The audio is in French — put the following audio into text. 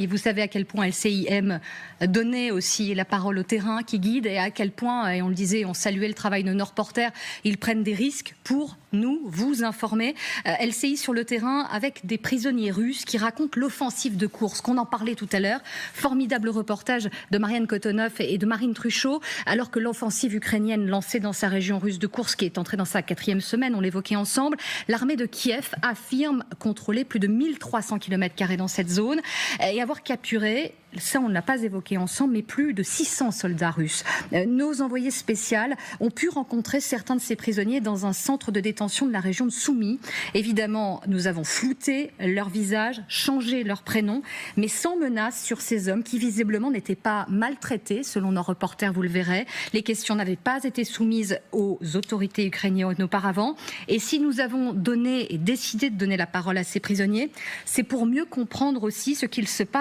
Et vous savez à quel point LCI aime donner aussi la parole au terrain qui guide et à quel point, et on le disait, on saluait le travail de nos reporters, ils prennent des risques pour nous, vous informer. LCI sur le terrain avec des prisonniers russes qui racontent l'offensive de Koursk, qu'on en parlait tout à l'heure. Formidable reportage de Marianne Kotonov et de Marine Truchot, alors que l'offensive ukrainienne lancée dans sa région russe de Koursk, qui est entrée dans sa 4e semaine, on l'évoquait ensemble, l'armée de Kiev affirme contrôler plus de 1300 km² dans cette zone et avoir capturé, ça on ne l'a pas évoqué ensemble, mais plus de 600 soldats russes. Nos envoyés spéciaux ont pu rencontrer certains de ces prisonniers dans un centre de détention de la région de Soumy. Évidemment, nous avons flouté leur visage, changé leur prénom, mais sans menace sur ces hommes qui visiblement n'étaient pas maltraités, selon nos reporters, vous le verrez. Les questions n'avaient pas été soumises aux autorités ukrainiennes auparavant. Et si nous avons donné et décidé de donner la parole à ces prisonniers, c'est pour mieux comprendre aussi ce qu'il se passe